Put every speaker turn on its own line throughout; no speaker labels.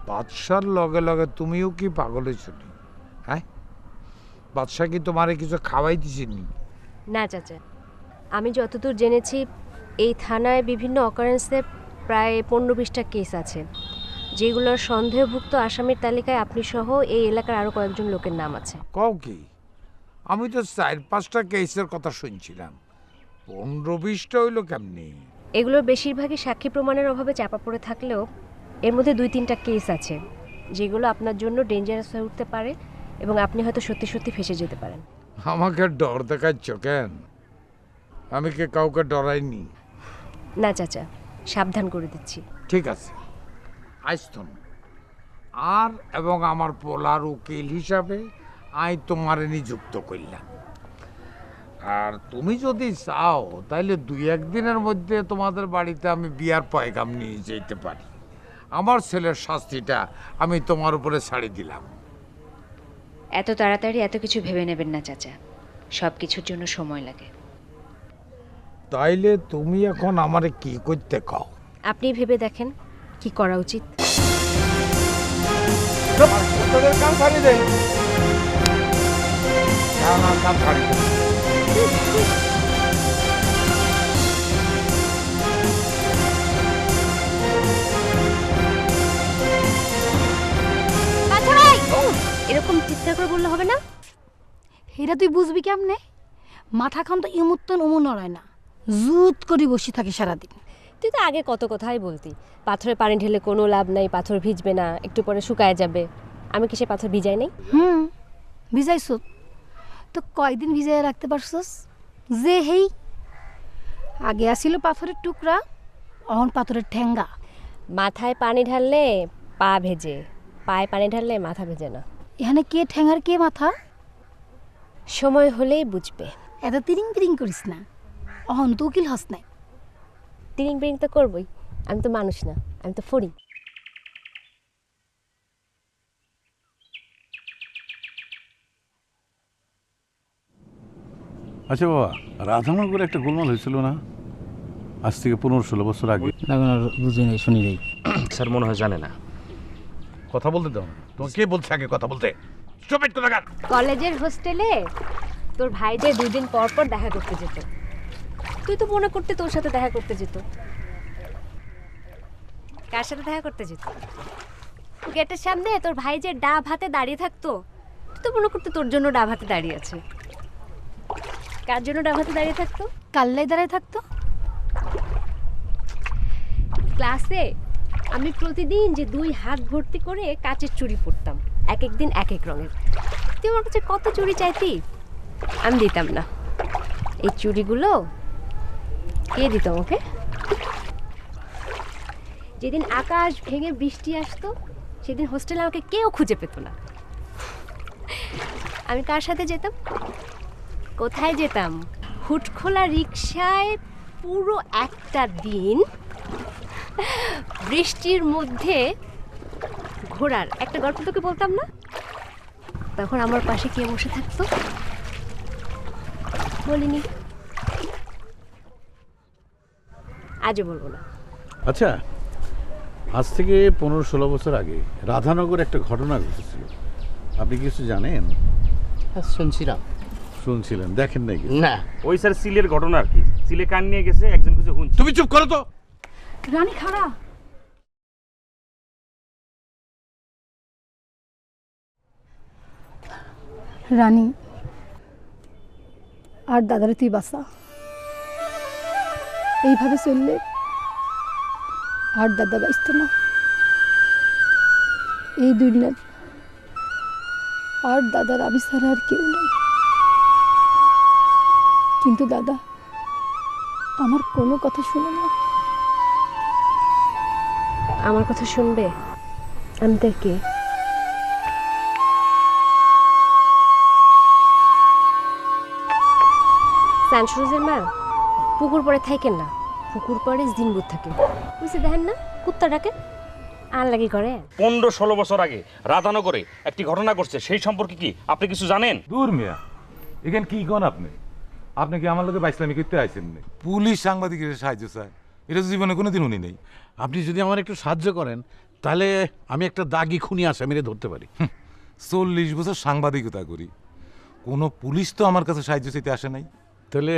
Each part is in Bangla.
বাদশার লগে লগে তুমিও কি পাগল হয়েছ? হ্যাঁ, বাদশা কি তোমারে কিছু খাওয়াই দিছিনি?
না চাচা, আমি যতদূর জেনেছি এই থানায় বিভিন্ন অকারেন্সে প্রায় 15-20টা কেস আছে, যেগুলোর সন্দেহভুক্ত আসামির তালিকায় আপনি সহ এই এলাকার আরও কয়েকজন লোকের নাম আছে।
কও কি? আমি তো 4-5টা কেসের কথা শুনছিলাম, 15-20টা হইল কেমনি?
এগুলোর বেশিরভাগই সাক্ষী প্রমাণের অভাবে চাপা পড়ে থাকলেও এর মধ্যে 2-3টা কেস আছে যেগুলো আপনার জন্য ডেঞ্জারাস হয়ে উঠতে পারে এবং আপনি হয়তো সত্যি সত্যি ফেসে যেতে পারেন।
আমাকে ডর দেখাচ্ছ কেন? আমি কি কাউকে ডরাইনি?
না চাচা, সাবধান করে দিচ্ছি।
ঠিক আছে, আইস্তন আর এবং আমার পোলার উকিল হিসাবে আই তোমারে নিযুক্ত করলাম। আর তুমি যদি চাও তাইলে 2-1 দিনের মধ্যে তোমাদের বাড়িতে আমি বিয়ার পয়গাম নিয়ে যেতে পারি। আমার ছেলের শাস্তিটা আমি তোমার উপরে ছাড়ি দিলাম।
এত তাড়াতাড়ি এত কিছু ভেবে নেবেন না চাচা, সব কিছুর জন্য সময় লাগে।
তাইলে তুমি এখন আমারে কি করতে কও?
আপনি ভেবে দেখেন কি করা উচিত।
কান ছাড়ি দে। না না, কান ছাড়ি দে।
এরকম চিৎকার করে বললে হবে না।
এটা তুই বুঝবি কেমনে? মাথা খান তো ইমুত্তন উমু নড়ায় না, জুত করে বসে থাকে সারাদিন।
তুই তো আগে কত কথাই বলতি, পাথরে পানি ঢেলে কোনো লাভ নাই, পাথর ভিজবে না, একটু পরে শুকায় যাবে। আমি কি সে পাথর ভিজাই নাই?
ভিজাইছ তো কয়দিন ভিজাই রাখতে পারছস? যে হেই আগে আসিল পাথরের টুকরা, অহন পাথরের ঠেঙ্গা।
মাথায় পানি ঢাললে পা ভেজে, পায়ে পানি ঢাললে মাথা ভেজে না।
এখানে কে ঠেঙ্গার কে মাথা?
সময় হলেই বুঝবে।
এত তিরিং তিরিং করিস না, অহন তো উকিল হস নাই।
তিরিং বিরিং তো করবই, আমি তো মানুষ না, আমি তো ফড়িং।
আচ্ছা বাবা, রাধানগরে একটা গোলমাল হয়েছিল না আজ থেকে 15-16 বছর আগে?
বুঝি নাই, শুনি নাই।
স্যার মনে হয় জানে না।
কথা বলতে দাও। তোমাকে কে বলছে আগে কথা বলতে? স্টপ ইট কোথাকার।
কলেজের হোস্টেলে তোর ভাই যে 2 দিন পর পর দেখা করতে যেত, তুই তো মনে করতে তোর সাথে দেখা করতে যেত। কার সাথে দেখা করতে যেত? গেটের সামনে তোর ভাই যে ডাব হাতে দাঁড়িয়ে থাকতো, তুই তো মনে করতে তোর জন্য ডাব হাতে দাঁড়িয়ে আছে। কার জন্য ডাব হাতে দাঁড়িয়ে থাকতো?
কাল্লাই দাঁড়ায় থাকতো।
ক্লাসে আমি প্রতিদিন যে 2 হাত ভর্তি করে কাচের চুড়ি পরতাম, এক এক দিন এক এক রঙের। তুই আমার কাছে কত চুড়ি চাইতি, আমি দিতাম না। এই চুড়িগুলো কে দিত আমাকে? যেদিন আকাশ ভেঙে বৃষ্টি আসতো সেদিন হোস্টেলে আমাকে কেউ খুঁজে পেত না। আমি কার সাথে যেতাম? কোথায় যেতাম? হুটখোলা রিকশায় পুরো একটা দিন বৃষ্টির মধ্যে ঘোরার একটা গল্প তোকে বলতাম না? তখন আমার পাশে কে বসে থাকতো? বলিনি, আজও বলবো না।
আচ্ছা, আজ থেকে 15-16 বছর আগে রাধানগরে একটা ঘটনা ঘটেছিল, আপনি কিছু জানেন?
শুনছিলাম।
শুনছিলেন, দেখেন নাকি?
না।
ওই স্যার সিলের ঘটনা আর কি। সিলে কান নিয়ে গেছে, একজন কিছু শুনছে।
তুমি চুপ করো তো।
রানী খাড়া। রানী আর দাদারে তুই বাসা, এইভাবে চললে আর দাদা বাঁচত না। এই দুনিয়ার আর দাদার আমি ছাড়া আর কেউ নেই। কিন্তু দাদা আমার কোনো কথা শুনে না।
আমার কথা শুনবে? আমি তার কে? সানসুরুজের মা পুকুর পরে থাকেন না, পুকুর পরে জিনবুত থাকে, বুঝতে দেখেন না? কুত্তাটাকে আর লাগি করে।
15-16 বছর আগে রাধানগরে একটি ঘটনা ঘটছে, সেই সম্পর্কে কি আপনি কিছু জানেন?
দূর মিয়া, এখানে কি কোন আপনি? আপনি কি আমার লোকে বাইসলামি করতে আইছেন? পুলিশ সাংবাদিকের সাহায্য চায়, এটা জীবনে কোনোদিন উনি নেই।
আপনি যদি আমার একটু সাহায্য করেন তাহলে আমি একটা দাগি খুনি আসামিরে ধরতে পারি।
40 বছর সাংবাদিকতা করি, কোনো পুলিশ তো আমার কাছে সাহায্য চাইতে আসে নাই।
তাহলে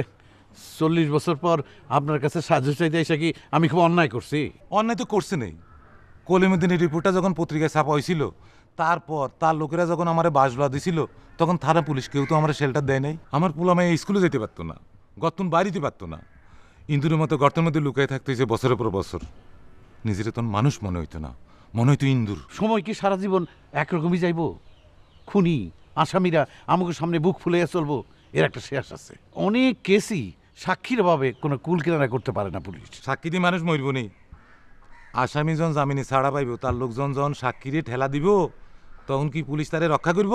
40 বছর পর আপনার কাছে সাহায্য চাইতে এসে কি আমি খুব অন্যায় করছি?
অন্যায় তো করছে নেই। কলিমুদ্দিনের রিপোর্টটা যখন পত্রিকায় ছাপা হয়েছিল, তারপর তার লোকেরা যখন আমার বাসলা দিছিল, তখন থানা পুলিশ কেউ তো আমার শেল্টার দেয় নাই। আমার পোলামায় স্কুলে যেতে পারতো না, গর্তন বাড়িতে পারতো না, ইন্দুরের মতো গর্তের মধ্যে লুকায় থাকতে হয়েছে বছরের পর বছর। নিজের তখন মানুষ মনে হইতো না, মনে হইতো ইন্দুর।
সময় কি সারা জীবন একরকমই যাইব? খুনি আসামিরা আমাকে সামনে বুক ফুলিয়ে চলবো, এর একটা শেষ আছে। অনেক কেসই সাক্ষীর অভাবে কোনো কুল কিনারা করতে পারে না পুলিশ।
সাক্ষী দিয়ে মানুষ মরব নি। আসামি যখন জামিনে ছাড়া পাইব, তার লোকজন যখন সাক্ষীরে ঠেলা দিব, তখন কি পুলিশ তারে রক্ষা করব?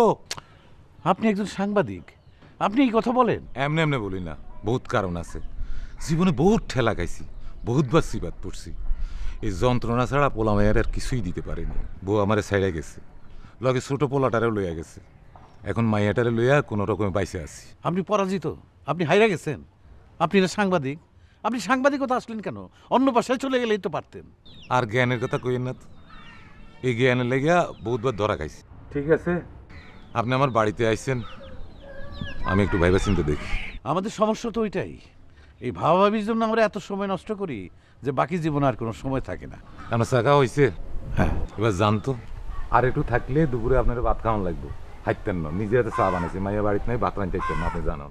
আপনি একজন সাংবাদিক, আপনি এই কথা বলেন?
এমনি এমনি বলি না, বহুত কারণ আছে। জীবনে বহুত ঠেলা খাইছি, বহুতবার সিবাদ পড়ছি। এই যন্ত্রণা ছাড়া পোলা মায়ের আর কিছুই দিতে পারেনি। বউ আমারে ছাইড়া গেছে, লগে ছোট পোলাটারেও লইয়া গেছে। এখন মাইয়াটারে লইয়া কোনো রকমে বাইসে আছি।
আপনি পরাজিত, আপনি হাইরা গেছেন। আপনি না সাংবাদিক, আপনি সাংবাদিকতা আসলেন কেন? অন্য বাসায় চলে গেলেই তো পারতেন।
আর জ্ঞানের কথা কইেন না তো, এই জ্ঞানের লেগিয়া বহুতবার ধরা খাইছি। ঠিক আছে, আপনি আমার বাড়িতে আইছেন, আমি একটু ভাইবা চিন্তা দেখি।
আমাদের সমস্যা তো ওইটাই, এই ভাবাভাবির জন্য আমরা এত সময় নষ্ট করি যে বাকি জীবনে আর কোনো সময় থাকে না।
আপনার চাকা হয়েছে?
হ্যাঁ।
এবার জানতো আর একটু থাকলে দুপুরে আপনার ভাত খাওয়ান লাগবে। হাইতেন না, নিজে হাতে চা বানাইছি, মাইয়া বাড়িতে নাই, ভাত রাঁধতে না, আপনি জানান।